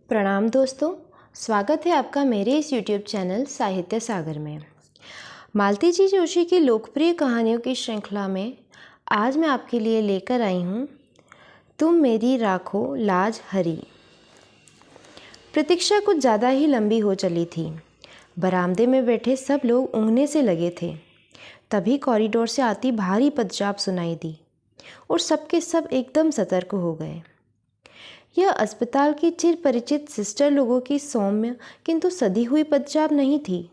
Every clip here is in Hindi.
प्रणाम दोस्तों, स्वागत है आपका मेरे इस YouTube चैनल साहित्य सागर में। मालती जी जोशी की लोकप्रिय कहानियों की श्रृंखला में आज मैं आपके लिए लेकर आई हूँ तुम मेरी राखो लाज हरी। प्रतीक्षा कुछ ज़्यादा ही लंबी हो चली थी। बरामदे में बैठे सब लोग ऊँघने से लगे थे। तभी कॉरिडोर से आती भारी पदचाप सुनाई दी और सबके सब एकदम सतर्क हो गए। यह अस्पताल की चिर परिचित सिस्टर लोगों की सौम्य किंतु सधी हुई पदचाप नहीं थी,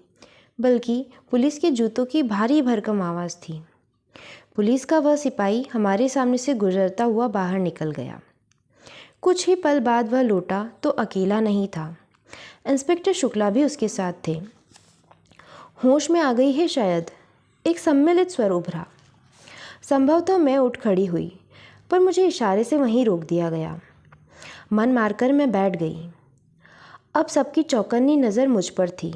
बल्कि पुलिस के जूतों की भारी भरकम आवाज़ थी। पुलिस का वह सिपाही हमारे सामने से गुजरता हुआ बाहर निकल गया। कुछ ही पल बाद वह लौटा तो अकेला नहीं था, इंस्पेक्टर शुक्ला भी उसके साथ थे। होश में आ गई है शायद, एक सम्मिलित स्वर उभरा। संभवतः मैं उठ खड़ी हुई, पर मुझे इशारे से वहीं रोक दिया गया। मन मारकर मैं बैठ गई। अब सबकी चौकन्नी नज़र मुझ पर थी।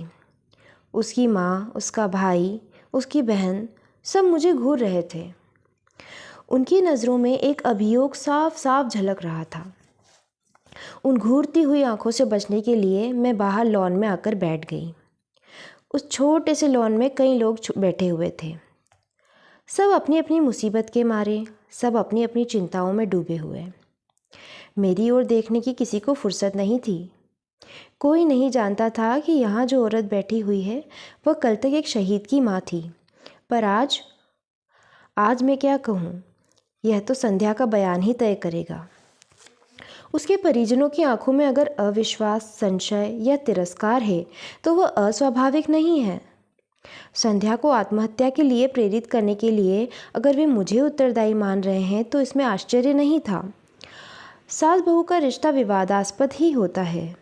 उसकी माँ, उसका भाई, उसकी बहन सब मुझे घूर रहे थे। उनकी नज़रों में एक अभियोग साफ साफ झलक रहा था। उन घूरती हुई आंखों से बचने के लिए मैं बाहर लॉन में आकर बैठ गई। उस छोटे से लॉन में कई लोग बैठे हुए थे। सब अपनी अपनी मुसीबत के मारे, सब अपनी अपनी चिंताओं में डूबे हुए। मेरी ओर देखने की किसी को फुर्सत नहीं थी। कोई नहीं जानता था कि यहाँ जो औरत बैठी हुई है वह कल तक एक शहीद की माँ थी, पर आज मैं क्या कहूँ, यह तो संध्या का बयान ही तय करेगा। उसके परिजनों की आंखों में अगर अविश्वास, संशय या तिरस्कार है तो वह अस्वाभाविक नहीं है। संध्या को आत्महत्या के लिए प्रेरित करने के लिए अगर वे मुझे उत्तरदायी मान रहे हैं तो इसमें आश्चर्य नहीं था। सास बहू का रिश्ता विवादास्पद ही होता है,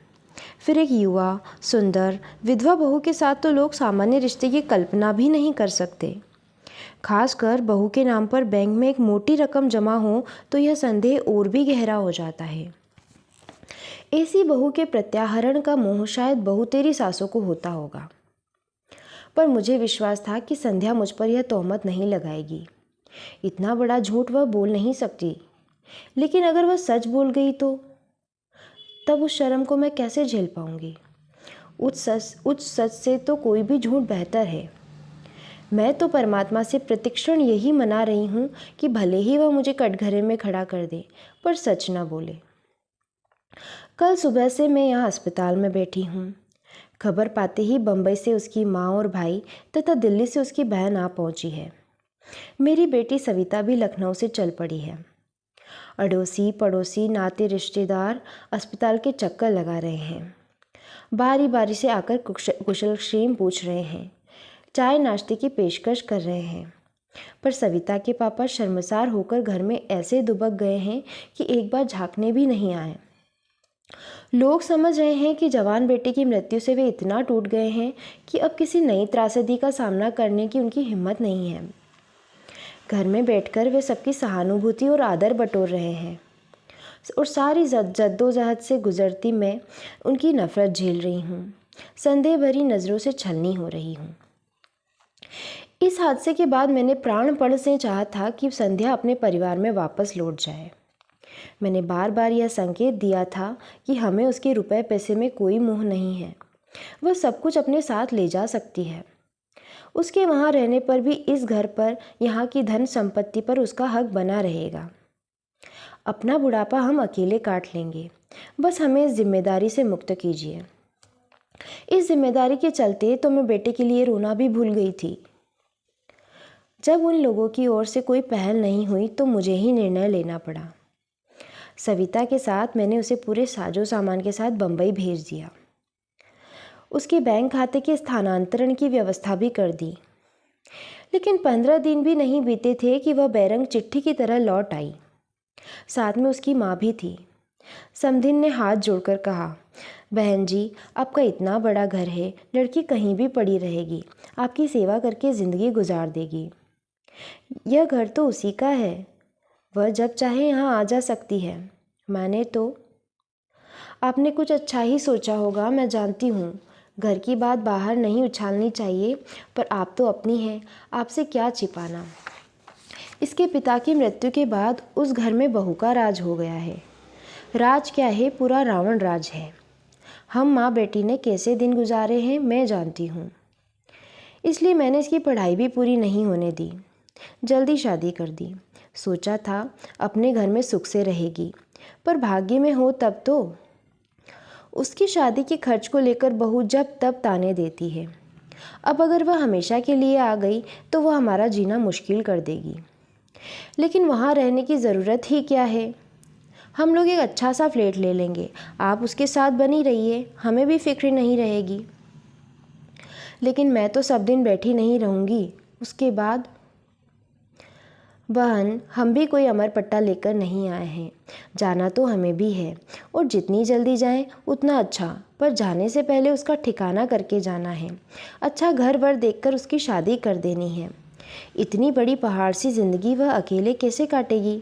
फिर एक युवा, सुंदर विधवा बहू के साथ तो लोग सामान्य रिश्ते की कल्पना भी नहीं कर सकते। खासकर बहू के नाम पर बैंक में एक मोटी रकम जमा हो तो यह संदेह और भी गहरा हो जाता है। ऐसी बहू के प्रत्याहरण का मोह शायद बहुतेरी सासों को होता होगा, पर मुझे विश्वास था कि संध्या मुझ पर यह तोहमत नहीं लगाएगी। इतना बड़ा झूठ वह बोल नहीं सकती, लेकिन अगर वह सच बोल गई तो तब उस शर्म को मैं कैसे झेल पाऊंगी। उच्च सच से तो कोई भी झूठ बेहतर है। मैं तो परमात्मा से प्रतिक्षण यही मना रही हूँ कि भले ही वह मुझे कटघरे में खड़ा कर दे, पर सच ना बोले। कल सुबह से मैं यहाँ अस्पताल में बैठी हूँ। खबर पाते ही बम्बई से उसकी माँ और भाई तथा दिल्ली से उसकी बहन आ पहुँची है। मेरी बेटी सविता भी लखनऊ से चल पड़ी है। अड़ोसी पड़ोसी नाते रिश्तेदार अस्पताल के चक्कर लगा रहे हैं। बारी बारी से आकर कुशलक्षेम पूछ रहे हैं, चाय नाश्ते की पेशकश कर रहे हैं। पर सविता के पापा शर्मसार होकर घर में ऐसे दुबक गए हैं कि एक बार झांकने भी नहीं आए। लोग समझ रहे हैं कि जवान बेटे की मृत्यु से वे इतना टूट गए हैं कि अब किसी नई त्रासदी का सामना करने की उनकी हिम्मत नहीं है। घर में बैठकर वे सबकी सहानुभूति और आदर बटोर रहे हैं और सारी जद्दोजहद से गुजरती मैं उनकी नफ़रत झेल रही हूँ। संदेह भरी नज़रों से छलनी हो रही हूँ। इस हादसे के बाद मैंने प्राणपण से चाहा था कि संध्या अपने परिवार में वापस लौट जाए। मैंने बार बार यह संकेत दिया था कि हमें उसके रुपए पैसे में कोई मोह नहीं है। वह सब कुछ अपने साथ ले जा सकती है। उसके वहाँ रहने पर भी इस घर पर, यहाँ की धन संपत्ति पर उसका हक बना रहेगा। अपना बुढ़ापा हम अकेले काट लेंगे, बस हमें इस जिम्मेदारी से मुक्त कीजिए। इस जिम्मेदारी के चलते तो मैं बेटे के लिए रोना भी भूल गई थी। जब उन लोगों की ओर से कोई पहल नहीं हुई तो मुझे ही निर्णय लेना पड़ा। सविता के साथ मैंने उसे पूरे साजो सामान के साथ बम्बई भेज दिया। उसके बैंक खाते के स्थानांतरण की व्यवस्था भी कर दी। लेकिन 15 दिन भी नहीं बीते थे कि वह बैरंग चिट्ठी की तरह लौट आई। साथ में उसकी माँ भी थी। समधिन ने हाथ जोड़कर कहा, बहन जी, आपका इतना बड़ा घर है, लड़की कहीं भी पड़ी रहेगी, आपकी सेवा करके ज़िंदगी गुजार देगी। यह घर तो उसी का है, वह जब चाहे यहाँ आ जा सकती है। मैंने तो आपने कुछ अच्छा ही सोचा होगा, मैं जानती हूँ। घर की बात बाहर नहीं उछालनी चाहिए, पर आप तो अपनी हैं, आपसे क्या छिपाना। इसके पिता की मृत्यु के बाद उस घर में बहू का राज हो गया है। राज क्या है, पूरा रावण राज है। हम माँ बेटी ने कैसे दिन गुजारे हैं मैं जानती हूँ, इसलिए मैंने इसकी पढ़ाई भी पूरी नहीं होने दी। जल्दी शादी कर दी। सोचा था अपने घर में सुख से रहेगी, पर भाग्य में हो तब तो। उसकी शादी के खर्च को लेकर बहू जब तब ताने देती है। अब अगर वह हमेशा के लिए आ गई तो वह हमारा जीना मुश्किल कर देगी। लेकिन वहाँ रहने की ज़रूरत ही क्या है? हम लोग एक अच्छा सा फ्लैट ले लेंगे, आप उसके साथ बनी रहिए, हमें भी फिक्र नहीं रहेगी। लेकिन मैं तो सब दिन बैठी नहीं रहूँगी। उसके बाद बहन, हम भी कोई अमर पट्टा लेकर नहीं आए हैं। जाना तो हमें भी है, और जितनी जल्दी जाएं उतना अच्छा, पर जाने से पहले उसका ठिकाना करके जाना है। अच्छा घर वर देखकर उसकी शादी कर देनी है। इतनी बड़ी पहाड़ सी जिंदगी वह अकेले कैसे काटेगी?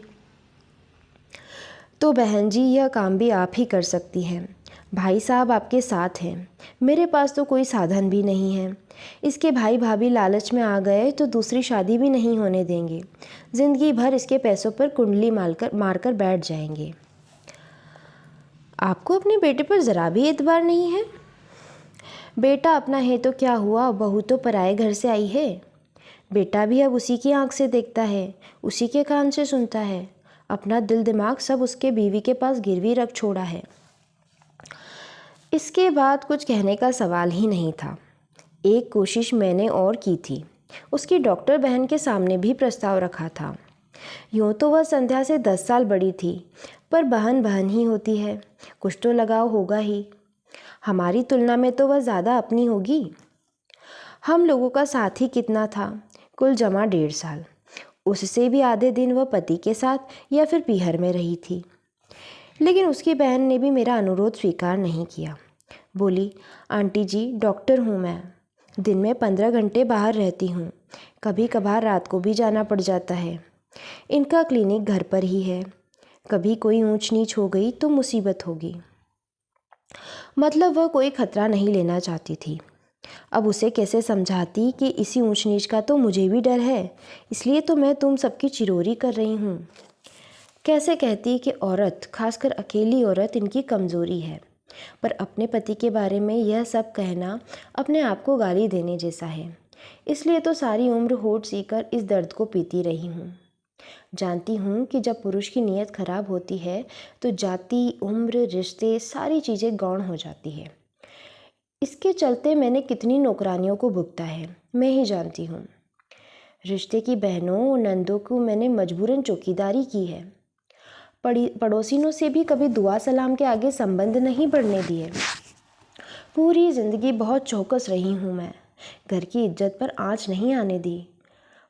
तो बहन जी, यह काम भी आप ही कर सकती हैं। भाई साहब आपके साथ हैं, मेरे पास तो कोई साधन भी नहीं है। इसके भाई भाभी लालच में आ गए तो दूसरी शादी भी नहीं होने देंगे। ज़िंदगी भर इसके पैसों पर कुंडली मारकर बैठ जाएंगे। आपको अपने बेटे पर ज़रा भी एतबार नहीं है? बेटा अपना है तो क्या हुआ, बहू तो पराए घर से आई है। बेटा भी अब उसी की आंख से देखता है, उसी के कान से सुनता है। अपना दिल दिमाग सब उसके बीवी के पास गिरवी रख छोड़ा है। इसके बाद कुछ कहने का सवाल ही नहीं था। एक कोशिश मैंने और की थी। उसकी डॉक्टर बहन के सामने भी प्रस्ताव रखा था। यूँ तो वह संध्या से 10 साल बड़ी थी, पर बहन बहन ही होती है, कुछ तो लगाव होगा ही। हमारी तुलना में तो वह ज़्यादा अपनी होगी। हम लोगों का साथ ही कितना था, कुल जमा 1.5 साल। उससे भी आधे दिन वह पति के साथ या फिर पीहर में रही थी। लेकिन उसकी बहन ने भी मेरा अनुरोध स्वीकार नहीं किया। बोली, आंटी जी, डॉक्टर हूँ मैं, दिन में 15 घंटे बाहर रहती हूँ, कभी कभार रात को भी जाना पड़ जाता है। इनका क्लिनिक घर पर ही है, कभी कोई ऊंच नीच हो गई तो मुसीबत होगी। मतलब वह कोई खतरा नहीं लेना चाहती थी। अब उसे कैसे समझाती कि इसी ऊंच नीच का तो मुझे भी डर है, इसलिए तो मैं तुम सबकी चिरोरी कर रही हूँ। कैसे कहती कि औरत, खासकर अकेली औरत, इनकी कमज़ोरी है, पर अपने पति के बारे में यह सब कहना अपने आप को गाली देने जैसा है। इसलिए तो सारी उम्र होठ सीकर इस दर्द को पीती रही हूँ। जानती हूँ कि जब पुरुष की नीयत खराब होती है तो जाति, उम्र, रिश्ते, सारी चीज़ें गौण हो जाती है। इसके चलते मैंने कितनी नौकरानियों को भुगता है, मैं ही जानती हूँ। रिश्ते की बहनों और नंदों को मैंने मजबूरन चौकीदारी की है। पड़ोसिनों से भी कभी दुआ सलाम के आगे संबंध नहीं बढ़ने दिए। पूरी ज़िंदगी बहुत चौकस रही हूँ मैं, घर की इज्जत पर आँच नहीं आने दी।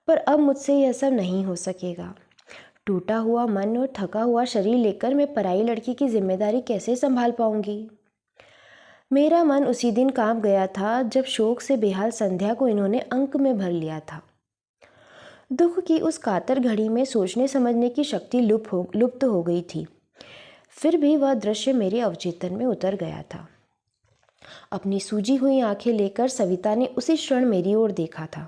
पर अब मुझसे यह सब नहीं हो सकेगा। टूटा हुआ मन और थका हुआ शरीर लेकर मैं पराई लड़की की जिम्मेदारी कैसे संभाल पाऊंगी? मेरा मन उसी दिन कांप गया था जब शोक से बेहाल संध्या को इन्होंने अंक में भर लिया था। दुख की उस कातर घड़ी में सोचने समझने की शक्ति लुप्त हो गई थी। फिर भी वह दृश्य मेरे अवचेतन में उतर गया था। अपनी सूजी हुई आंखें लेकर सविता ने उसी क्षण मेरी ओर देखा था।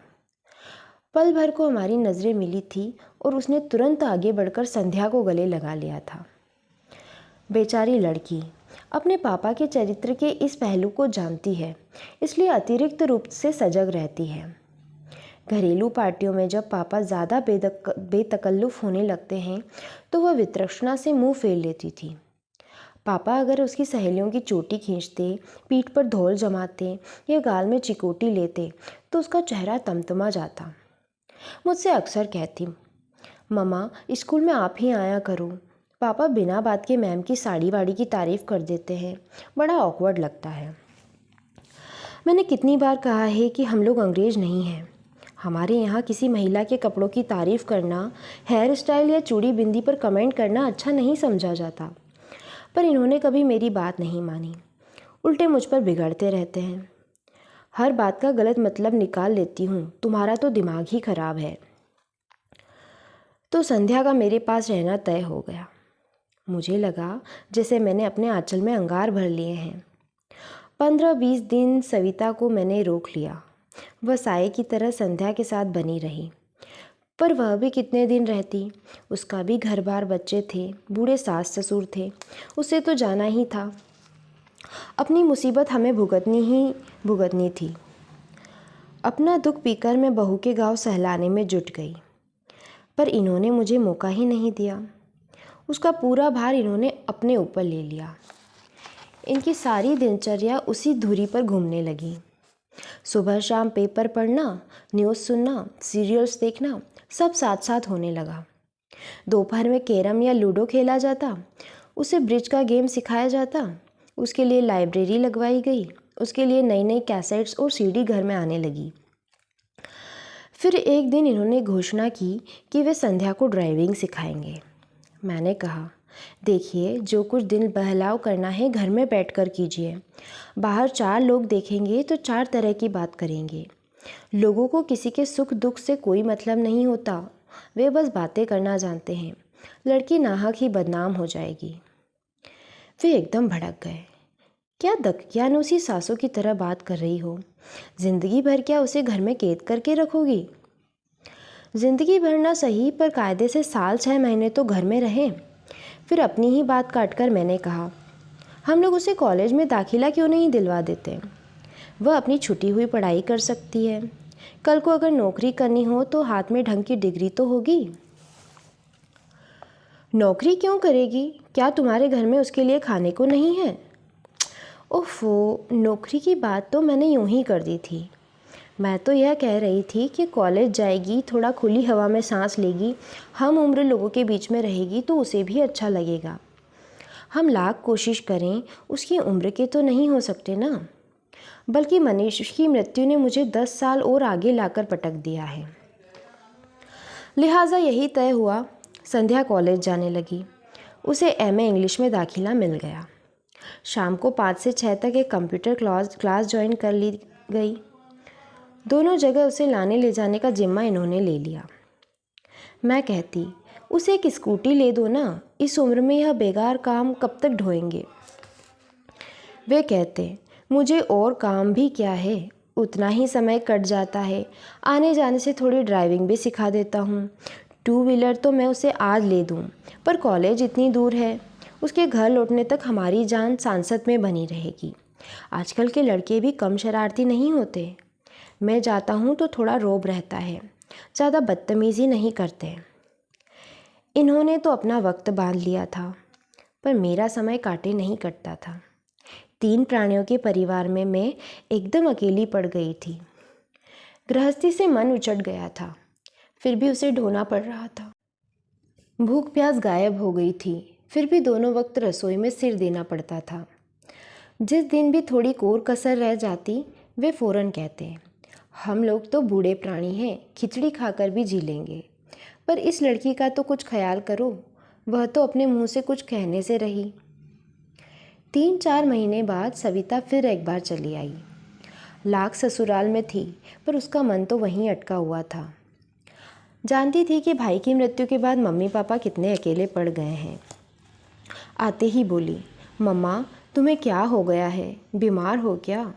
पल भर को हमारी नज़रें मिली थी और उसने तुरंत आगे बढ़कर संध्या को गले लगा लिया था। बेचारी लड़की अपने पापा के चरित्र के इस पहलू को जानती है, इसलिए अतिरिक्त रूप से सजग रहती है। घरेलू पार्टियों में जब पापा ज़्यादा बेतकल्लुफ़ होने लगते हैं तो वह वितृष्णा से मुंह फेर लेती थी। पापा अगर उसकी सहेलियों की चोटी खींचते, पीठ पर धौल जमाते या गाल में चिकोटी लेते तो उसका चेहरा तमतमा जाता। मुझसे अक्सर कहती, मम्मा स्कूल में आप ही आया करो, पापा बिना बात के मैम की साड़ी वाड़ी की तारीफ़ कर देते हैं, बड़ा ऑकवर्ड लगता है। मैंने कितनी बार कहा है कि हम लोग अंग्रेज नहीं हैं। हमारे यहाँ किसी महिला के कपड़ों की तारीफ़ करना, हेयर स्टाइल या चूड़ी बिंदी पर कमेंट करना अच्छा नहीं समझा जाता, पर इन्होंने कभी मेरी बात नहीं मानी, उल्टे मुझ पर बिगड़ते रहते हैं। हर बात का गलत मतलब निकाल लेती हूँ, तुम्हारा तो दिमाग ही खराब है। तो संध्या का मेरे पास रहना तय हो गया। मुझे लगा जैसे मैंने अपने आंचल में अंगार भर लिए हैं। 15-20 दिन सविता को मैंने रोक लिया। वह साये की तरह संध्या के साथ बनी रही, पर वह भी कितने दिन रहती। उसका भी घर बार, बच्चे थे, बूढ़े सास ससुर थे, उसे तो जाना ही था। अपनी मुसीबत हमें भुगतनी थी। अपना दुख पीकर मैं बहू के गांव सहलाने में जुट गई, पर इन्होंने मुझे मौका ही नहीं दिया। उसका पूरा भार इन्होंने अपने ऊपर ले लिया। इनकी सारी दिनचर्या उसी धुरी पर घूमने लगी। सुबह शाम पेपर पढ़ना, न्यूज़ सुनना, सीरियल्स देखना, सब साथ साथ होने लगा। दोपहर में कैरम या लूडो खेला जाता, उसे ब्रिज का गेम सिखाया जाता, उसके लिए लाइब्रेरी लगवाई गई, उसके लिए नई नई कैसेट्स और सीडी घर में आने लगी। फिर एक दिन इन्होंने घोषणा की कि वे संध्या को ड्राइविंग सिखाएंगे। मैंने कहा, देखिए, जो कुछ दिल बहलाव करना है घर में बैठकर कीजिए। बाहर 4 लोग देखेंगे तो 4 तरह की बात करेंगे। लोगों को किसी के सुख दुख से कोई मतलब नहीं होता, वे बस बातें करना जानते हैं। लड़की नाहक ही बदनाम हो जाएगी। वे एकदम भड़क गए। क्या दकियानूसी सासों की तरह बात कर रही हो? जिंदगी भर क्या उसे घर में कैद करके रखोगी? जिंदगी भर ना सही, पर कायदे से साल 6 महीने तो घर में रहें। फिर अपनी ही बात काटकर मैंने कहा, हम लोग उसे कॉलेज में दाखिला क्यों नहीं दिलवा देते? वह अपनी छुटी हुई पढ़ाई कर सकती है। कल को अगर नौकरी करनी हो तो हाथ में ढंग की डिग्री तो होगी। नौकरी क्यों करेगी? क्या तुम्हारे घर में उसके लिए खाने को नहीं है? ओफो, नौकरी की बात तो मैंने यूं ही कर दी थी। मैं तो यह कह रही थी कि कॉलेज जाएगी, थोड़ा खुली हवा में सांस लेगी, हम उम्र लोगों के बीच में रहेगी तो उसे भी अच्छा लगेगा। हम लाख कोशिश करें, उसकी उम्र के तो नहीं हो सकते ना। बल्कि मनीष की मृत्यु ने मुझे 10 साल और आगे लाकर पटक दिया है। लिहाजा यही तय हुआ, संध्या कॉलेज जाने लगी। उसे एमए इंग्लिश में दाखिला मिल गया। शाम को 5 से 6 तक एक कंप्यूटर क्लास ज्वाइन कर ली गई। दोनों जगह उसे लाने ले जाने का जिम्मा इन्होंने ले लिया। मैं कहती, उसे एक स्कूटी ले दो ना, इस उम्र में यह बेकार काम कब तक ढोएंगे? वे कहते, मुझे और काम भी क्या है, उतना ही समय कट जाता है। आने जाने से थोड़ी ड्राइविंग भी सिखा देता हूँ। 2 व्हीलर तो मैं उसे आज ले दूँ, पर कॉलेज इतनी दूर है, उसके घर लौटने तक हमारी जान सांसत में बनी रहेगी। आजकल के लड़के भी कम शरारती नहीं होते। मैं जाता हूँ तो थोड़ा रौब रहता है, ज़्यादा बदतमीज़ी नहीं करते। इन्होंने तो अपना वक्त बांध लिया था, पर मेरा समय काटे नहीं कटता था। 3 प्राणियों के परिवार में मैं एकदम अकेली पड़ गई थी। गृहस्थी से मन उचट गया था, फिर भी उसे ढोना पड़ रहा था। भूख प्यास गायब हो गई थी, फिर भी दोनों वक्त रसोई में सिर देना पड़ता था। जिस दिन भी थोड़ी कोर कसर रह जाती, वे फ़ौरन कहते, हम लोग तो बूढ़े प्राणी हैं, खिचड़ी खाकर भी जी लेंगे। पर इस लड़की का तो कुछ ख्याल करो, वह तो अपने मुंह से कुछ कहने से रही। 3-4 महीने बाद सविता फिर एक बार चली आई। लाख ससुराल में थी, पर उसका मन तो वहीं अटका हुआ था। जानती थी कि भाई की मृत्यु के बाद मम्मी पापा कितने अकेले पड़ गए हैं। आते ही बोली, मम्मा, तुम्हें क्या हो गया है? बीमार हो क्या?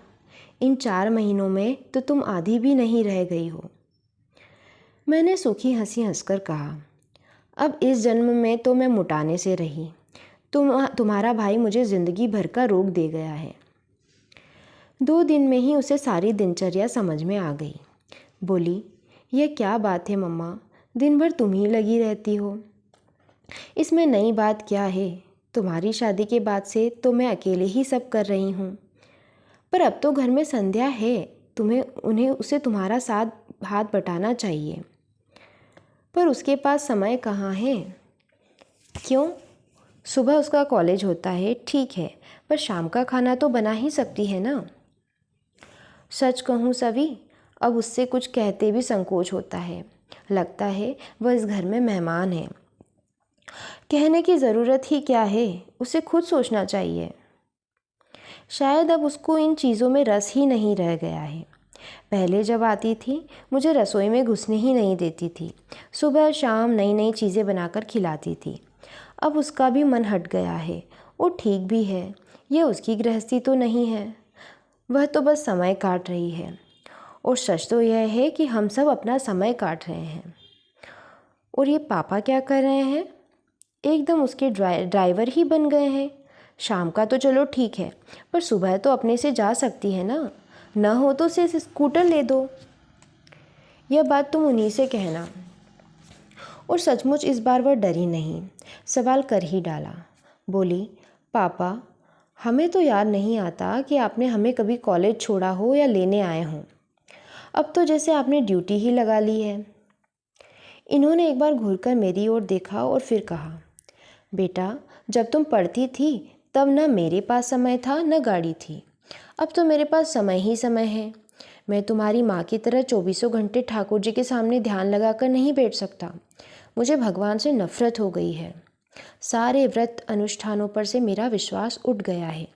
इन 4 महीनों में तो तुम आधी भी नहीं रह गई हो। मैंने सूखी हंसी हंसकर कहा, अब इस जन्म में तो मैं मुटाने से रही। तुम्हारा भाई मुझे ज़िंदगी भर का रोग दे गया है। 2 दिन में ही उसे सारी दिनचर्या समझ में आ गई। बोली, यह क्या बात है मम्मा, दिन भर तुम ही लगी रहती हो। इसमें नई बात क्या है? तुम्हारी शादी के बाद से तो मैं अकेले ही सब कर रही हूँ। पर अब तो घर में संध्या है, उसे तुम्हारा साथ हाथ बटाना चाहिए। पर उसके पास समय कहाँ है? क्यों? सुबह उसका कॉलेज होता है, ठीक है, पर शाम का खाना तो बना ही सकती है ना। सच कहूँ सवी, अब उससे कुछ कहते भी संकोच होता है। लगता है वह इस घर में मेहमान है। कहने की ज़रूरत ही क्या है, उसे खुद सोचना चाहिए। शायद अब उसको इन चीज़ों में रस ही नहीं रह गया है। पहले जब आती थी, मुझे रसोई में घुसने ही नहीं देती थी। सुबह शाम नई नई चीज़ें बनाकर खिलाती थी। अब उसका भी मन हट गया है, और ठीक भी है। यह उसकी गृहस्थी तो नहीं है, वह तो बस समय काट रही है। और सच तो यह है कि हम सब अपना समय काट रहे हैं। और ये पापा क्या कर रहे हैं? एकदम उसके ड्राइवर ही बन गए हैं। शाम का तो चलो ठीक है, पर सुबह तो अपने से जा सकती है ना, न हो तो उसे स्कूटर ले दो। यह बात तुम उन्हीं से कहना। और सचमुच इस बार वह डरी नहीं, सवाल कर ही डाला। बोली, पापा, हमें तो याद नहीं आता कि आपने हमें कभी कॉलेज छोड़ा हो या लेने आए हों। अब तो जैसे आपने ड्यूटी ही लगा ली है। इन्होंने एक बार घूरकर मेरी ओर देखा और फिर कहा, बेटा, जब तुम पढ़ती थी तब न मेरे पास समय था न गाड़ी थी। अब तो मेरे पास समय ही समय है। मैं तुम्हारी माँ की तरह 24 घंटे ठाकुर जी के सामने ध्यान लगाकर नहीं बैठ सकता। मुझे भगवान से नफरत हो गई है। सारे व्रत अनुष्ठानों पर से मेरा विश्वास उठ गया है,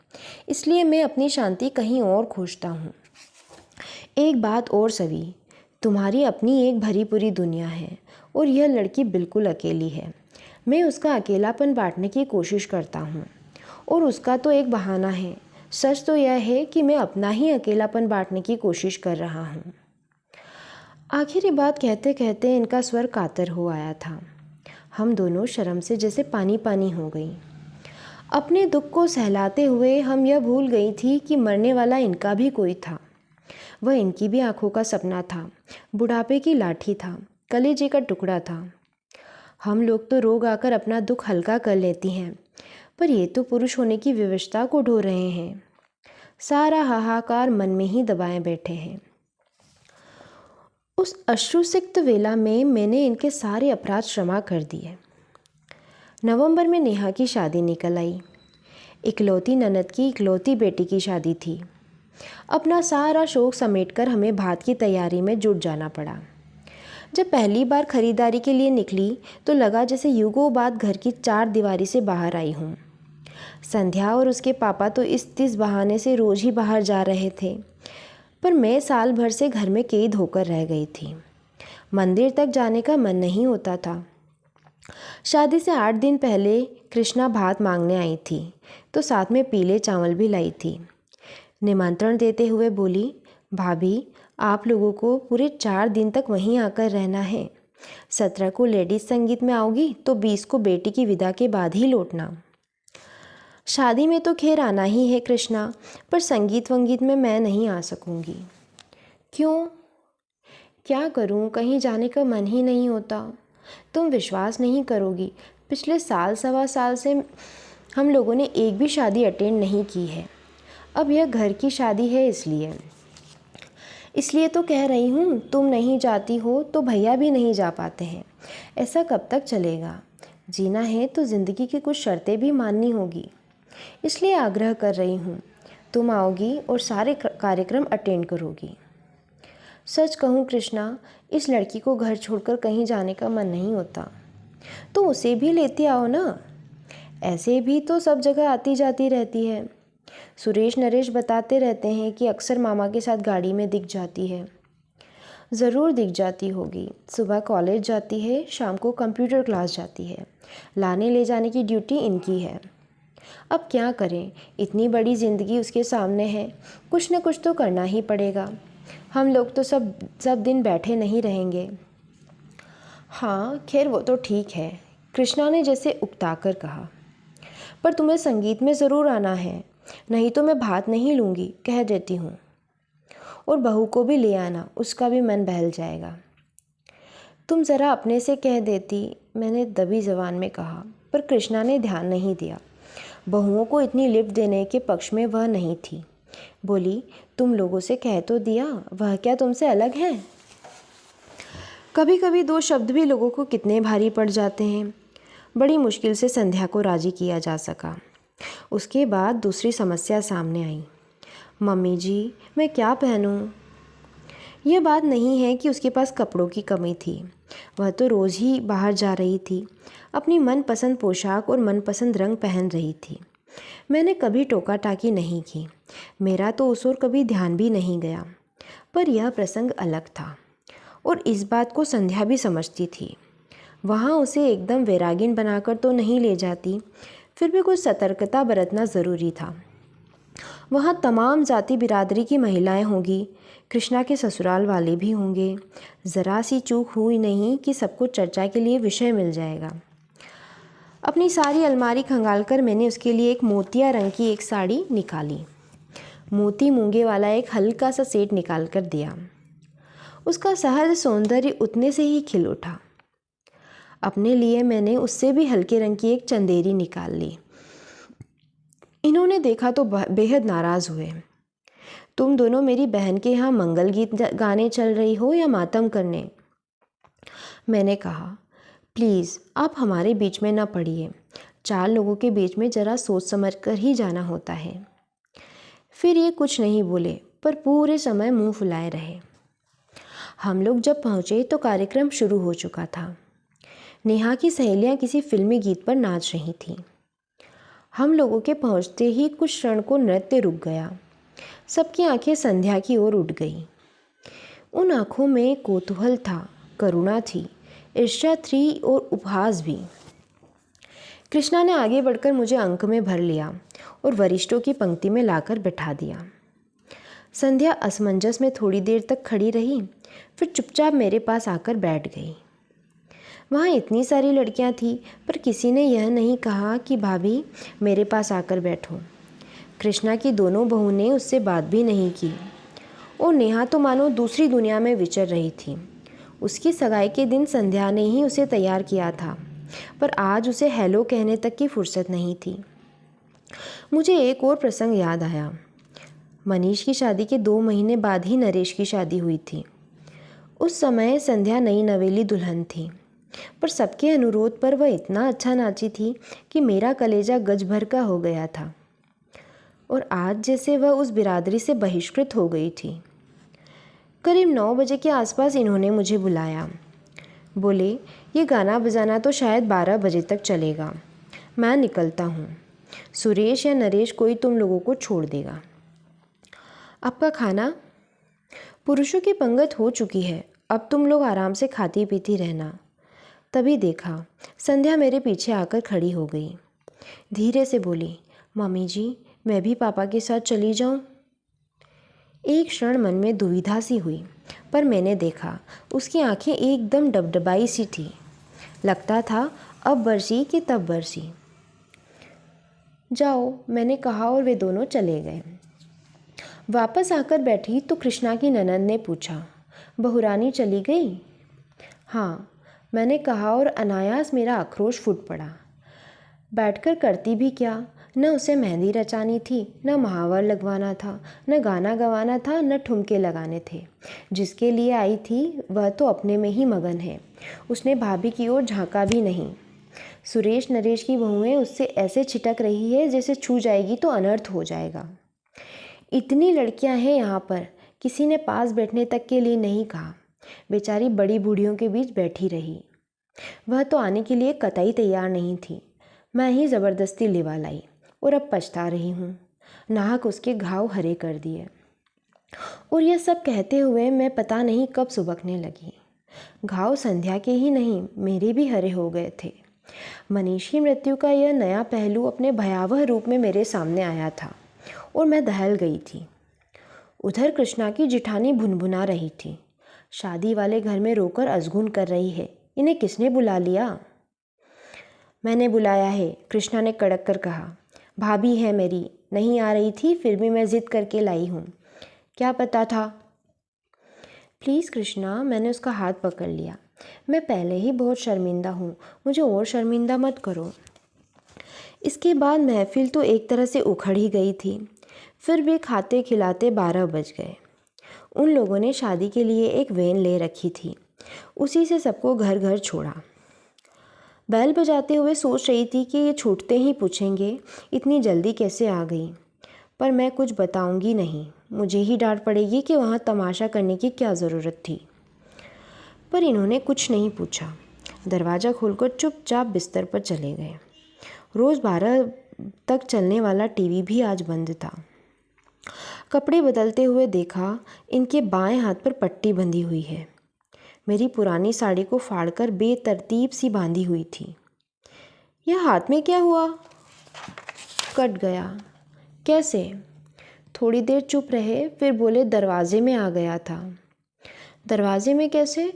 इसलिए मैं अपनी शांति कहीं और खोजता हूँ। एक बात और सवी, तुम्हारी अपनी एक भरी पूरी दुनिया है और यह लड़की बिल्कुल अकेली है। मैं उसका अकेलापन बांटने की कोशिश करता हूँ और उसका तो एक बहाना है। सच तो यह है कि मैं अपना ही अकेलापन बांटने की कोशिश कर रहा हूँ। आखिर ये बात कहते कहते इनका स्वर कातर हो आया था। हम दोनों शर्म से जैसे पानी पानी हो गई। अपने दुख को सहलाते हुए हम यह भूल गई थी कि मरने वाला इनका भी कोई था। वह इनकी भी आंखों का सपना था, बुढ़ापे की लाठी था, कलेजे का टुकड़ा था। हम लोग तो रोग आकर अपना दुख हल्का कर लेती हैं, पर ये तो पुरुष होने की विवशता को ढो रहे हैं। सारा हाहाकार मन में ही दबाए बैठे हैं। उस अश्रुसिक्त वेला में मैंने इनके सारे अपराध क्षमा कर दिए। नवंबर में नेहा की शादी निकल आई। इकलौती ननद की इकलौती बेटी की शादी थी। अपना सारा शौक समेटकर हमें भात की तैयारी में जुट जाना पड़ा। जब पहली बार खरीदारी के लिए निकली तो लगा जैसे युगों बाद घर की चार दीवारी से बाहर आई हूँ। संध्या और उसके पापा तो इस बहाने से रोज़ ही बाहर जा रहे थे, पर मैं साल भर से घर में कैद होकर रह गई थी। मंदिर तक जाने का मन नहीं होता था। शादी से 8 दिन पहले कृष्णा भात मांगने आई थी तो साथ में पीले चावल भी लाई थी। निमंत्रण देते हुए बोली, भाभी, आप लोगों को पूरे 4 दिन तक वहीं आकर रहना है। 17 को लेडीज़ संगीत में आओगी तो 20 को बेटी की विदा के बाद ही लौटना। शादी में तो खैर आना ही है कृष्णा, पर संगीत वंगीत में मैं नहीं आ सकूंगी। क्यों? क्या करूं, कहीं जाने का मन ही नहीं होता। तुम विश्वास नहीं करोगी, पिछले साल सवा साल से हम लोगों ने एक भी शादी अटेंड नहीं की है। अब यह घर की शादी है, इसलिए तो कह रही हूँ। तुम नहीं जाती हो तो भैया भी नहीं जा पाते हैं। ऐसा कब तक चलेगा? जीना है तो ज़िंदगी की कुछ शर्तें भी माननी होगी, इसलिए आग्रह कर रही हूँ। तुम आओगी और सारे कार्यक्रम अटेंड करोगी। सच कहूँ कृष्णा, इस लड़की को घर छोड़कर कहीं जाने का मन नहीं होता, तो उसे भी लेते आओ ना। ऐसे भी तो सब जगह आती जाती रहती है। सुरेश नरेश बताते रहते हैं कि अक्सर मामा के साथ गाड़ी में दिख जाती है। ज़रूर दिख जाती होगी। सुबह कॉलेज जाती है, शाम को कंप्यूटर क्लास जाती है। लाने ले जाने की ड्यूटी इनकी है। अब क्या करें, इतनी बड़ी ज़िंदगी उसके सामने है, कुछ न कुछ तो करना ही पड़ेगा। हम लोग तो सब दिन बैठे नहीं रहेंगे। हाँ खैर वो तो ठीक है, कृष्णा ने जैसे उकताकर कहा, पर तुम्हें संगीत में ज़रूर आना है, नहीं तो मैं भात नहीं लूँगी, कह देती हूँ। और बहू को भी ले आना, उसका भी मन बहल जाएगा। तुम ज़रा अपने से कह देती, मैंने दबी ज़बान में कहा, पर कृष्णा ने ध्यान नहीं दिया। बहुओं को इतनी लिफ्ट देने के पक्ष में वह नहीं थी। बोली, तुम लोगों से कह तो दिया, वह क्या तुमसे अलग है? कभी कभी 2 शब्द भी लोगों को कितने भारी पड़ जाते हैं। बड़ी मुश्किल से संध्या को राजी किया जा सका। उसके बाद दूसरी समस्या सामने आई। मम्मी जी, मैं क्या पहनूं? यह बात नहीं है कि उसके पास कपड़ों की कमी थी। वह तो रोज़ ही बाहर जा रही थी, अपनी मनपसंद पोशाक और मनपसंद रंग पहन रही थी। मैंने कभी टोका टाकी नहीं की, मेरा तो उस ओर कभी ध्यान भी नहीं गया। पर यह प्रसंग अलग था और इस बात को संध्या भी समझती थी। वहाँ उसे एकदम वैरागिन बनाकर तो नहीं ले जाती, फिर भी कुछ सतर्कता बरतना ज़रूरी था। वहाँ तमाम जाति बिरादरी की महिलाएं होंगी, कृष्णा के ससुराल वाले भी होंगे। ज़रा सी चूक हुई नहीं कि सबको चर्चा के लिए विषय मिल जाएगा। अपनी सारी अलमारी खंगालकर मैंने उसके लिए एक मोतिया रंग की एक साड़ी निकाली। मोती मूंगे वाला एक हल्का सा सेट निकाल कर दिया। उसका सहज सौंदर्य उतने से ही खिल उठा। अपने लिए मैंने उससे भी हल्के रंग की एक चंदेरी निकाल ली। इन्होंने देखा तो बेहद नाराज़ हुए। तुम दोनों मेरी बहन के यहाँ मंगल गीत गाने चल रही हो या मातम करने? मैंने कहा, प्लीज़ आप हमारे बीच में ना पड़िए। 4 लोगों के बीच में ज़रा सोच समझ कर ही जाना होता है। फिर ये कुछ नहीं बोले, पर पूरे समय मुंह फुलाए रहे। हम लोग जब पहुँचे तो कार्यक्रम शुरू हो चुका था। नेहा की सहेलियाँ किसी फिल्मी गीत पर नाच रही थीं। हम लोगों के पहुँचते ही कुछ क्षण को नृत्य रुक गया। सबकी आंखें संध्या की ओर उठ गईं। उन आँखों में कौतूहल था, करुणा थी, ईर्ष्या थी और उपहास भी। कृष्णा ने आगे बढ़कर मुझे अंक में भर लिया और वरिष्ठों की पंक्ति में लाकर बैठा दिया। संध्या असमंजस में थोड़ी देर तक खड़ी रही, फिर चुपचाप मेरे पास आकर बैठ गई। वहाँ इतनी सारी लड़कियाँ थीं, पर किसी ने यह नहीं कहा कि भाभी मेरे पास आकर बैठो। कृष्णा की दोनों बहू ने उससे बात भी नहीं की और नेहा तो मानो दूसरी दुनिया में विचर रही थी। उसकी सगाई के दिन संध्या ने ही उसे तैयार किया था, पर आज उसे हेलो कहने तक की फुर्सत नहीं थी। मुझे एक और प्रसंग याद आया। मनीष की शादी के 2 महीने बाद ही नरेश की शादी हुई थी। उस समय संध्या नई नवेली दुल्हन थी, पर सबके अनुरोध पर वह इतना अच्छा नाची थी कि मेरा कलेजा गज भर का हो गया था। और आज जैसे वह उस बिरादरी से बहिष्कृत हो गई थी। करीब 9 बजे के आसपास इन्होंने मुझे बुलाया। बोले, ये गाना बजाना तो शायद 12 बजे तक चलेगा। मैं निकलता हूँ। सुरेश या नरेश कोई तुम लोगों को छोड़ देगा। आपका खाना? पुरुषों की पंगत हो चुकी है, अब तुम लोग आराम से खाती पीती रहना। तभी देखा, संध्या मेरे पीछे आकर खड़ी हो गई। धीरे से बोली, मम्मी जी, मैं भी पापा के साथ चली जाऊं? एक क्षण मन में दुविधा सी हुई, पर मैंने देखा उसकी आंखें एकदम डबडबाई सी थी। लगता था अब बरसी कि तब बरसी। जाओ, मैंने कहा और वे दोनों चले गए। वापस आकर बैठी तो कृष्णा की ननद ने पूछा, बहुरानी चली गई? हाँ, मैंने कहा और अनायास मेरा आक्रोश फूट पड़ा। बैठकर करती भी क्या? न उसे मेहंदी रचानी थी, न महावर लगवाना था, न गाना गवाना था, न ठुमके लगाने थे। जिसके लिए आई थी वह तो अपने में ही मगन है। उसने भाभी की ओर झांका भी नहीं। सुरेश नरेश की बहुएं उससे ऐसे छिटक रही है जैसे छू जाएगी तो अनर्थ हो जाएगा। इतनी लड़कियां हैं यहाँ पर, किसी ने पास बैठने तक के लिए नहीं कहा। बेचारी बड़ी बूढ़ियों के बीच बैठी रही। वह तो आने के लिए कतई तैयार नहीं थी। मैं ही ज़बरदस्ती लिवा लाई और अब पछता रही हूँ। नाहक उसके घाव हरे कर दिए। और यह सब कहते हुए मैं पता नहीं कब सुबकने लगी। घाव संध्या के ही नहीं, मेरे भी हरे हो गए थे। मनीष की मृत्यु का यह नया पहलू अपने भयावह रूप में मेरे सामने आया था और मैं दहल गई थी। उधर कृष्णा की जिठानी भुनभुना रही थी। शादी वाले घर में रोकर अजगुन कर रही है, इन्हें किसने बुला लिया? मैंने बुलाया है, कृष्णा ने कड़क कर कहा। भाभी है मेरी, नहीं आ रही थी, फिर भी मैं ज़िद करके लाई हूँ। क्या पता था? प्लीज़ कृष्णा, मैंने उसका हाथ पकड़ लिया। मैं पहले ही बहुत शर्मिंदा हूँ, मुझे और शर्मिंदा मत करो। इसके बाद महफिल तो एक तरह से उखड़ ही गई थी। फिर भी खाते खिलाते 12 बज गए। उन लोगों ने शादी के लिए एक वैन ले रखी थी, उसी से सबको घर घर छोड़ा। बैल बजाते हुए सोच रही थी कि ये छूटते ही पूछेंगे इतनी जल्दी कैसे आ गई, पर मैं कुछ बताऊंगी नहीं। मुझे ही डांट पड़ेगी कि वहाँ तमाशा करने की क्या ज़रूरत थी। पर इन्होंने कुछ नहीं पूछा। दरवाज़ा खोलकर चुपचाप बिस्तर पर चले गए। रोज़ 12 तक चलने वाला टीवी भी आज बंद था। कपड़े बदलते हुए देखा, इनके बाएं हाथ पर पट्टी बंधी हुई है। मेरी पुरानी साड़ी को फाड़कर बेतरतीब सी बांधी हुई थी। यह हाथ में क्या हुआ? कट गया। कैसे? थोड़ी देर चुप रहे, फिर बोले दरवाजे में आ गया था। दरवाजे में कैसे?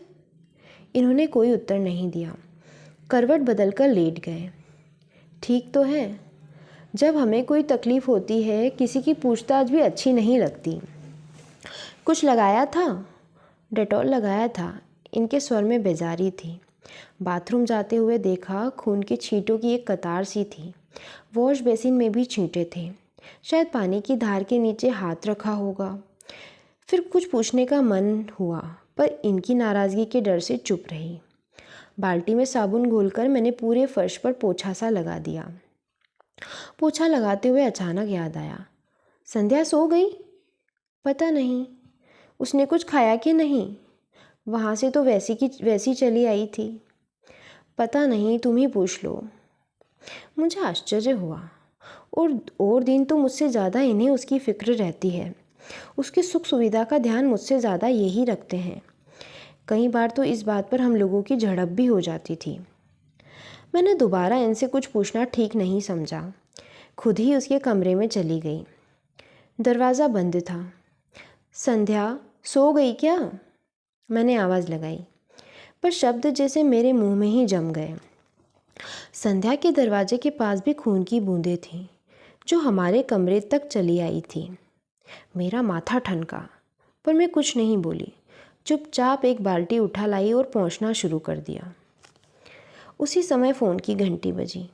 इन्होंने कोई उत्तर नहीं दिया। करवट बदलकर लेट गए। ठीक तो है। जब हमें कोई तकलीफ़ होती है किसी की पूछताछ भी अच्छी नहीं लगती। कुछ लगाया था? डेटॉल लगाया था। इनके स्वर में बेजारी थी। बाथरूम जाते हुए देखा, खून की छींटों की एक कतार सी थी। वॉश बेसिन में भी छींटे थे। शायद पानी की धार के नीचे हाथ रखा होगा। फिर कुछ पूछने का मन हुआ, पर इनकी नाराज़गी के डर से चुप रही। बाल्टी में साबुन घोलकर मैंने पूरे फर्श पर पोछा सा लगा दिया। पोछा लगाते हुए अचानक याद आया, संध्या सो गई? पता नहीं। उसने कुछ खाया कि नहीं? वहाँ से तो वैसी चली आई थी। पता नहीं, तुम ही पूछ लो। मुझे आश्चर्य हुआ। और दिन तो मुझसे ज़्यादा इन्हें उसकी फ़िक्र रहती है। उसकी सुख सुविधा का ध्यान मुझसे ज़्यादा यही रखते हैं। कई बार तो इस बात पर हम लोगों की झड़प भी हो जाती थी। मैंने दोबारा इनसे कुछ पूछना ठीक नहीं समझा। खुद ही उसके कमरे में चली गई। दरवाज़ा बंद था। संध्या सो गई क्या? मैंने आवाज़ लगाई, पर शब्द जैसे मेरे मुंह में ही जम गए। संध्या के दरवाजे के पास भी खून की बूंदें थीं, जो हमारे कमरे तक चली आई थी। मेरा माथा ठनका, पर मैं कुछ नहीं बोली। चुपचाप एक बाल्टी उठा लाई और पोंछना शुरू कर दिया। उसी समय फ़ोन की घंटी बजी।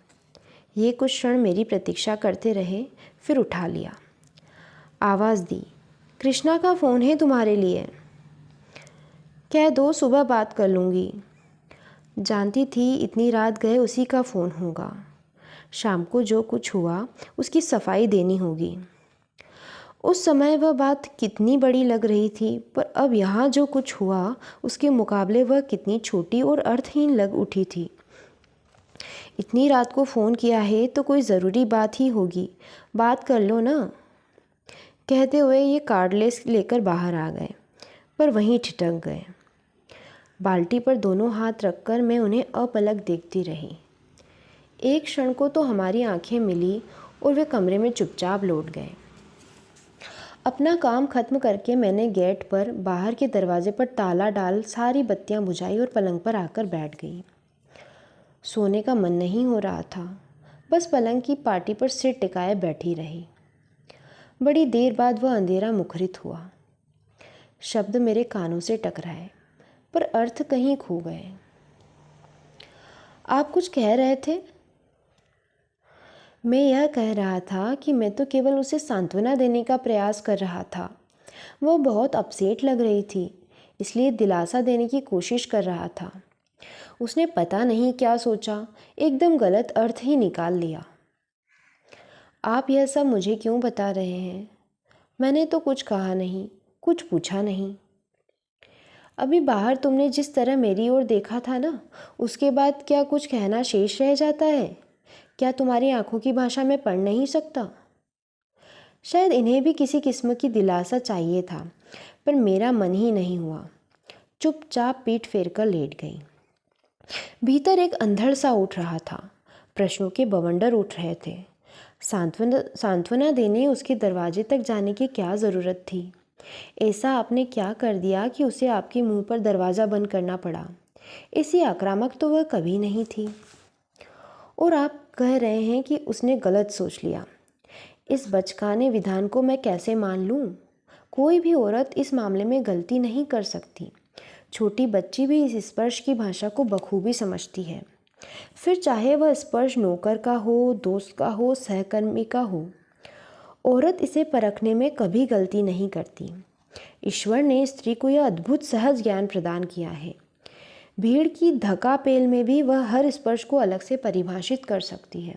ये कुछ क्षण मेरी प्रतीक्षा करते रहे, फिर उठा लिया। आवाज़ दी, कृष्णा का फ़ोन है तुम्हारे लिए। कह दो सुबह बात कर लूँगी। जानती थी इतनी रात गए उसी का फ़ोन होगा। शाम को जो कुछ हुआ उसकी सफाई देनी होगी। उस समय वह बात कितनी बड़ी लग रही थी, पर अब यहाँ जो कुछ हुआ उसके मुकाबले वह कितनी छोटी और अर्थहीन लग उठी थी। इतनी रात को फ़ोन किया है तो कोई ज़रूरी बात ही होगी, बात कर लो ना। कहते हुए ये कार्डलेस लेकर बाहर आ गए, पर वहीं ठिठक गए। बाल्टी पर दोनों हाथ रखकर मैं उन्हें अपलक देखती रही। एक क्षण को तो हमारी आंखें मिली और वे कमरे में चुपचाप लौट गए। अपना काम खत्म करके मैंने गेट पर बाहर के दरवाजे पर ताला डाल सारी बत्तियां बुझाई और पलंग पर आकर बैठ गई। सोने का मन नहीं हो रहा था, बस पलंग की पाटी पर सिर टिकाए बैठी रही। बड़ी देर बाद वह अंधेरा मुखरित हुआ। शब्द मेरे कानों से टकराए, पर अर्थ कहीं खो गए। आप कुछ कह रहे थे? मैं यह कह रहा था कि मैं तो केवल उसे सांत्वना देने का प्रयास कर रहा था। वह बहुत अपसेट लग रही थी, इसलिए दिलासा देने की कोशिश कर रहा था। उसने पता नहीं क्या सोचा, एकदम गलत अर्थ ही निकाल लिया। आप यह सब मुझे क्यों बता रहे हैं? मैंने तो कुछ कहा नहीं, कुछ पूछा नहीं। अभी बाहर तुमने जिस तरह मेरी ओर देखा था ना, उसके बाद क्या कुछ कहना शेष रह जाता है? क्या तुम्हारी आंखों की भाषा में पढ़ नहीं सकता? शायद इन्हें भी किसी किस्म की दिलासा चाहिए था, पर मेरा मन ही नहीं हुआ। चुपचाप पीठ फेर कर लेट गई। भीतर एक अंधड़ सा उठ रहा था। प्रश्नों के बवंडर उठ रहे थे। सांत्वना देने उसके दरवाजे तक जाने की क्या ज़रूरत थी? ऐसा आपने क्या कर दिया कि उसे आपके मुंह पर दरवाज़ा बंद करना पड़ा? ऐसी आक्रामक तो वह कभी नहीं थी। और आप कह रहे हैं कि उसने गलत सोच लिया। इस बचकाने विधान को मैं कैसे मान लूं? कोई भी औरत इस मामले में गलती नहीं कर सकती। छोटी बच्ची भी इस स्पर्श की भाषा को बखूबी समझती है, फिर चाहे वह स्पर्श नौकर का हो, दोस्त का हो, सहकर्मी का हो। औरत इसे परखने में कभी गलती नहीं करती। ईश्वर ने स्त्री को यह अद्भुत सहज ज्ञान प्रदान किया है। भीड़ की धक्का-पेल में भी वह हर स्पर्श को अलग से परिभाषित कर सकती है।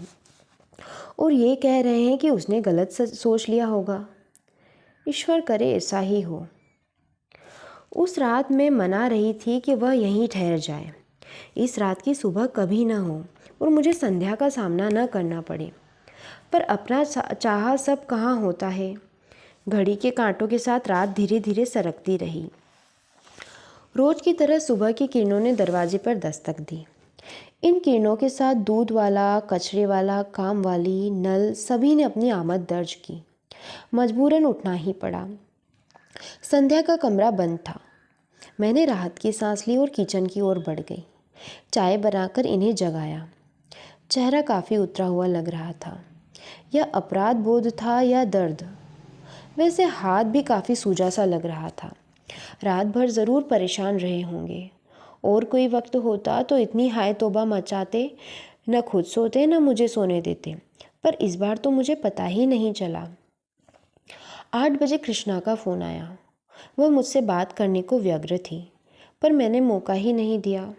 और ये कह रहे हैं कि उसने गलत सोच लिया होगा। ईश्वर करे ऐसा ही हो। उस रात मैं मना रही थी कि वह यहीं ठहर जाए। इस रात की सुबह कभी न हो और मुझे संध्या का सामना न करना पड़े। पर अपना चाहा सब कहाँ होता है। घड़ी के कांटों के साथ रात धीरे धीरे सरकती रही। रोज की तरह सुबह की किरणों ने दरवाजे पर दस्तक दी। इन किरणों के साथ दूध वाला, कचरे वाला, काम वाली, नल सभी ने अपनी आमद दर्ज की। मजबूरन उठना ही पड़ा। संध्या का कमरा बंद था। मैंने राहत की सांस ली और किचन की ओर बढ़ गई। चाय बनाकर इन्हें जगाया। चेहरा काफ़ी उतरा हुआ लग रहा था। यह अपराध बोध था या दर्द? वैसे हाथ भी काफ़ी सूजा सा लग रहा था। रात भर ज़रूर परेशान रहे होंगे। और कोई वक्त होता तो इतनी हाय तौबा मचाते, न खुद सोते न मुझे सोने देते, पर इस बार तो मुझे पता ही नहीं चला। 8 बजे कृष्णा का फ़ोन आया। वह मुझसे बात करने को व्यग्र थी, पर मैंने मौका ही नहीं दिया।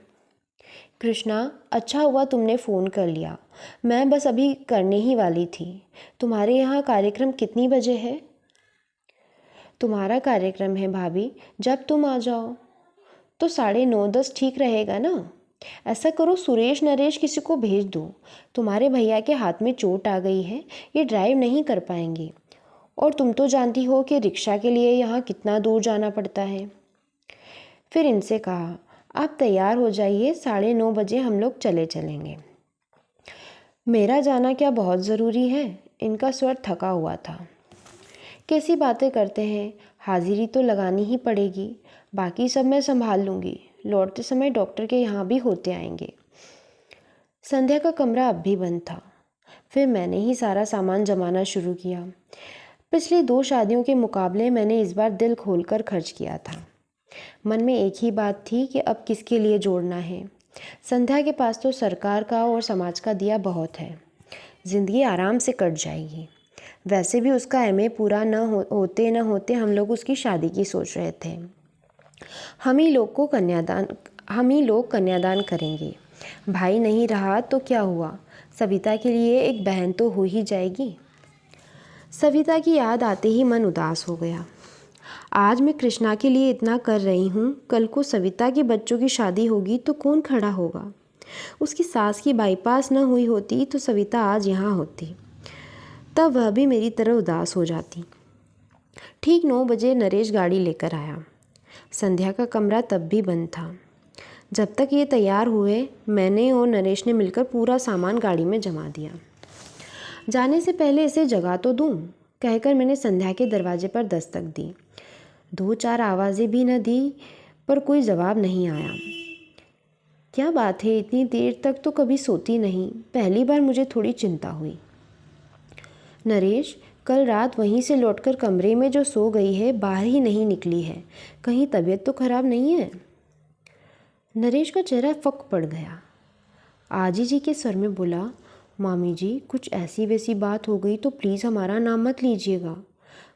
कृष्णा, अच्छा हुआ तुमने फ़ोन कर लिया, मैं बस अभी करने ही वाली थी। तुम्हारे यहाँ कार्यक्रम कितनी बजे है? तुम्हारा कार्यक्रम है भाभी, जब तुम आ जाओ। तो 9:30-10 ठीक रहेगा ना? ऐसा करो, सुरेश नरेश किसी को भेज दो। तुम्हारे भैया के हाथ में चोट आ गई है, ये ड्राइव नहीं कर पाएंगे। और तुम तो जानती हो कि रिक्शा के लिए यहाँ कितना दूर जाना पड़ता है। फिर इनसे कहा, आप तैयार हो जाइए, 9:30 बजे हम लोग चले चलेंगे। मेरा जाना क्या बहुत ज़रूरी है? इनका स्वर थका हुआ था। कैसी बातें करते हैं, हाजिरी तो लगानी ही पड़ेगी, बाकी सब मैं संभाल लूँगी। लौटते समय डॉक्टर के यहाँ भी होते आएंगे। संध्या का कमरा अब भी बंद था। फिर मैंने ही सारा सामान जमाना शुरू किया। पिछली 2 शादियों के मुकाबले मैंने इस बार दिल खोलकर खर्च किया था। मन में एक ही बात थी कि अब किसके लिए जोड़ना है। संध्या के पास तो सरकार का और समाज का दिया बहुत है, ज़िंदगी आराम से कट जाएगी। वैसे भी उसका एमए पूरा होते हम लोग उसकी शादी की सोच रहे थे। हम ही लोग कन्यादान करेंगे। भाई नहीं रहा तो क्या हुआ, सविता के लिए एक बहन तो हो ही जाएगी। सविता की याद आते ही मन उदास हो गया। आज मैं कृष्णा के लिए इतना कर रही हूँ, कल को सविता के बच्चों की शादी होगी तो कौन खड़ा होगा? उसकी सास की बाईपास न हुई होती तो सविता आज यहाँ होती, तब वह भी मेरी तरह उदास हो जाती। ठीक 9 बजे नरेश गाड़ी लेकर आया। संध्या का कमरा तब भी बंद था। जब तक ये तैयार हुए, मैंने और नरेश ने मिलकर पूरा सामान गाड़ी में जमा दिया। जाने से पहले इसे जगा तो दूँ, कहकर मैंने संध्या के दरवाजे पर दस्तक दी। 2-4 आवाज़ें भी न दी, पर कोई जवाब नहीं आया। क्या बात है, इतनी देर तक तो कभी सोती नहीं, पहली बार मुझे थोड़ी चिंता हुई। नरेश, कल रात वहीं से लौटकर कमरे में जो सो गई है, बाहर ही नहीं निकली है, कहीं तबीयत तो खराब नहीं है? नरेश का चेहरा फक पड़ गया। आजी जी के स्वर में बोला, मामी जी, कुछ ऐसी वैसी बात हो गई तो प्लीज़ हमारा नाम मत लीजिएगा।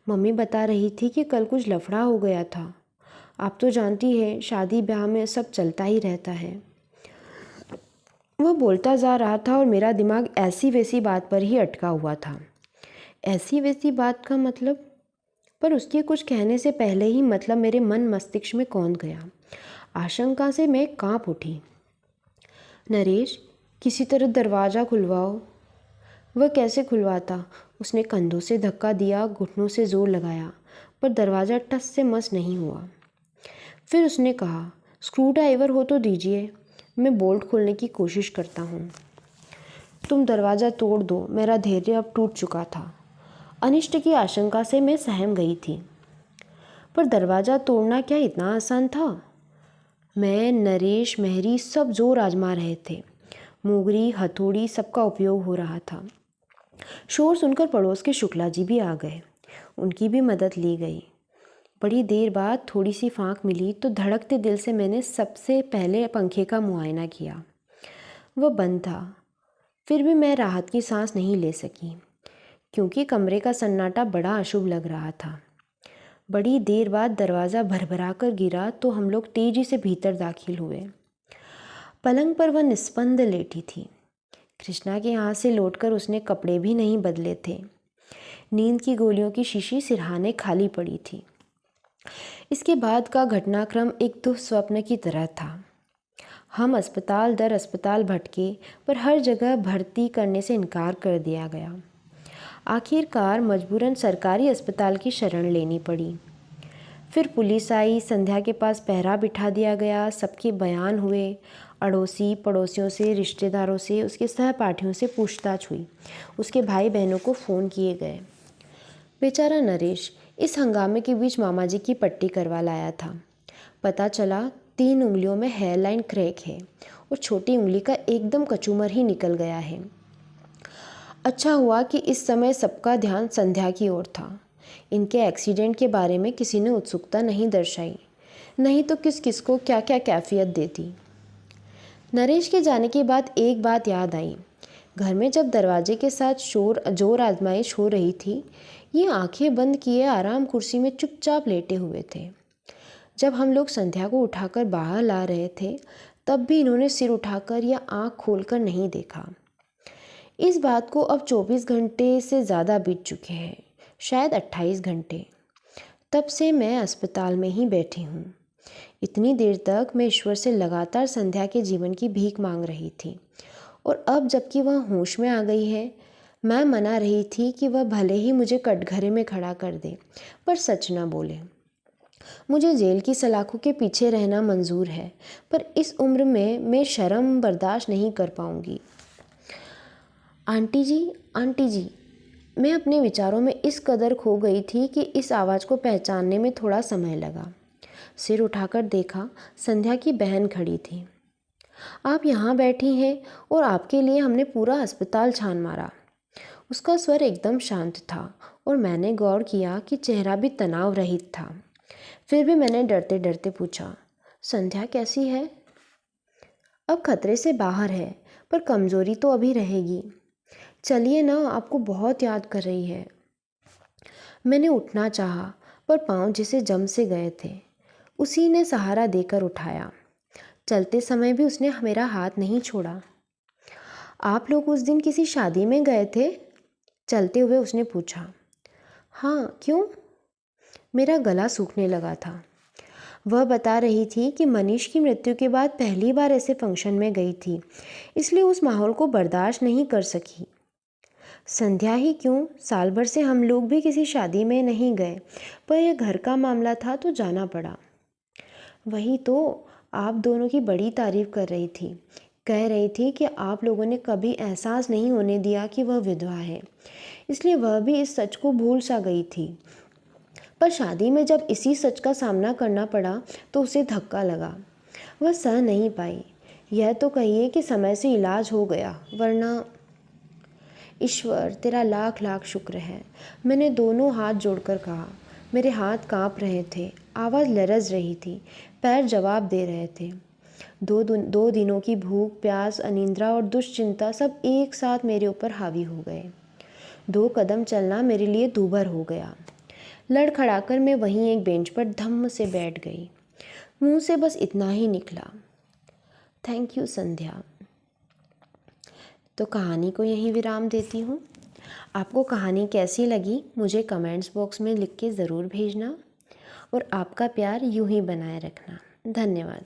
मम्मी बता रही थी कि कल कुछ लफड़ा हो गया था। आप तो जानती है, शादी ब्याह में सब चलता ही रहता है। वह बोलता जा रहा था और मेरा दिमाग ऐसी वैसी बात पर ही अटका हुआ था। ऐसी वैसी बात का मतलब? पर उसके कुछ कहने से पहले ही मतलब मेरे मन मस्तिष्क में कौंध गया। आशंका से मैं कांप उठी। नरेश, किसी तरह दरवाज़ा खुलवाओ। वह कैसे खुलवाता? उसने कंधों से धक्का दिया, घुटनों से जोर लगाया, पर दरवाज़ा टस से मस नहीं हुआ। फिर उसने कहा, स्क्रू ड्राइवर हो तो दीजिए, मैं बोल्ट खोलने की कोशिश करता हूँ। तुम दरवाज़ा तोड़ दो, मेरा धैर्य अब टूट चुका था। अनिष्ट की आशंका से मैं सहम गई थी, पर दरवाज़ा तोड़ना क्या इतना आसान था? मैं, नरेश, मेहरी सब जोर आजमा रहे थे। मोगरी, हथौड़ी सबका उपयोग हो रहा था। शोर सुनकर पड़ोस के शुक्ला जी भी आ गए। उनकी भी मदद ली गई। बड़ी देर बाद थोड़ी सी फांक मिली तो धड़कते दिल से मैंने सबसे पहले पंखे का मुआयना किया। वह बंद था। फिर भी मैं राहत की सांस नहीं ले सकी, क्योंकि कमरे का सन्नाटा बड़ा अशुभ लग रहा था। बड़ी देर बाद दरवाज़ा भरभरा कर गिरा तो हम लोग तेजी से भीतर दाखिल हुए। पलंग पर वह निस्पंद लेटी थी। कृष्णा के यहाँ से लौटकर उसने कपड़े भी नहीं बदले थे। नींद की गोलियों की शीशी सिरहाने खाली पड़ी थी। इसके बाद का घटनाक्रम एक दुःस्वप्न की तरह था। हम अस्पताल दर अस्पताल भटके, पर हर जगह भर्ती करने से इनकार कर दिया गया। आखिरकार मजबूरन सरकारी अस्पताल की शरण लेनी पड़ी। फिर पुलिस आई, संध्या के पास पहरा बिठा दिया गया, सबके बयान हुए। अड़ोसी पड़ोसियों से, रिश्तेदारों से, उसके सहपाठियों से पूछताछ हुई। उसके भाई बहनों को फ़ोन किए गए। बेचारा नरेश इस हंगामे के बीच मामा जी की पट्टी करवा लाया था। पता चला 3 उंगलियों में हेयरलाइन क्रैक है और छोटी उंगली का एकदम कचूमर ही निकल गया है। अच्छा हुआ कि इस समय सबका ध्यान संध्या की ओर था। इनके एक्सीडेंट के बारे में किसी ने उत्सुकता नहीं दर्शाई, नहीं तो किस किस को क्या क्या कैफियत देती। नरेश के जाने के बाद एक बात याद आई। घर में जब दरवाजे के साथ जोर आजमाइश हो रही थी, ये आंखें बंद किए आराम कुर्सी में चुपचाप लेटे हुए थे। जब हम लोग संध्या को उठाकर बाहर ला रहे थे, तब भी इन्होंने सिर उठाकर या आंख खोलकर नहीं देखा। इस बात को अब 24 घंटे से ज़्यादा बीत चुके हैं, शायद 28 घंटे। तब से मैं अस्पताल में ही बैठी हूँ। इतनी देर तक मैं ईश्वर से लगातार संध्या के जीवन की भीख मांग रही थी, और अब जबकि वह होश में आ गई है, मैं मना रही थी कि वह भले ही मुझे कटघरे में खड़ा कर दे, पर सच न बोले। मुझे जेल की सलाखों के पीछे रहना मंजूर है, पर इस उम्र में मैं शर्म बर्दाश्त नहीं कर पाऊंगी। आंटी जी, मैं अपने विचारों में इस कदर खो गई थी कि इस आवाज़ को पहचानने में थोड़ा समय लगा। सिर उठाकर देखा, संध्या की बहन खड़ी थी। आप यहाँ बैठी हैं और आपके लिए हमने पूरा अस्पताल छान मारा। उसका स्वर एकदम शांत था और मैंने गौर किया कि चेहरा भी तनाव रहित था। फिर भी मैंने डरते डरते पूछा, संध्या कैसी है? अब खतरे से बाहर है, पर कमज़ोरी तो अभी रहेगी। चलिए ना, आपको बहुत याद कर रही है। मैंने उठना चाहा, पर पाँव जिसे जम से गए थे। उसी ने सहारा देकर उठाया। चलते समय भी उसने मेरा हाथ नहीं छोड़ा। आप लोग उस दिन किसी शादी में गए थे? चलते हुए उसने पूछा। हाँ, क्यों? मेरा गला सूखने लगा था। वह बता रही थी कि मनीष की मृत्यु के बाद पहली बार ऐसे फंक्शन में गई थी, इसलिए उस माहौल को बर्दाश्त नहीं कर सकी। संध्या ही क्यों, साल भर से हम लोग भी किसी शादी में नहीं गए, पर यह घर का मामला था तो जाना पड़ा। वही तो, आप दोनों की बड़ी तारीफ कर रही थी। कह रही थी कि आप लोगों ने कभी एहसास नहीं होने दिया कि वह विधवा है, इसलिए वह भी इस सच को भूल सा गई थी। पर शादी में जब इसी सच का सामना करना पड़ा तो उसे धक्का लगा। वह सह नहीं पाई। यह तो कहिए कि समय से इलाज हो गया, वरना। ईश्वर, तेरा लाख लाख शुक्र है, मैंने दोनों हाथ जोड़कर कहा। मेरे हाथ कांप रहे थे, आवाज़ लरज रही थी, पैर जवाब दे रहे थे। दो दिनों की भूख, प्यास, अनिद्रा और दुश्चिंता सब एक साथ मेरे ऊपर हावी हो गए। 2 कदम चलना मेरे लिए दूभर हो गया। लड़खड़ाकर मैं वहीं एक बेंच पर धम्म से बैठ गई। मुंह से बस इतना ही निकला, थैंक यू संध्या। तो कहानी को यहीं विराम देती हूँ। आपको कहानी कैसी लगी मुझे कमेंट्स बॉक्स में लिख के ज़रूर भेजना, और आपका प्यार यूं ही बनाए रखना। धन्यवाद।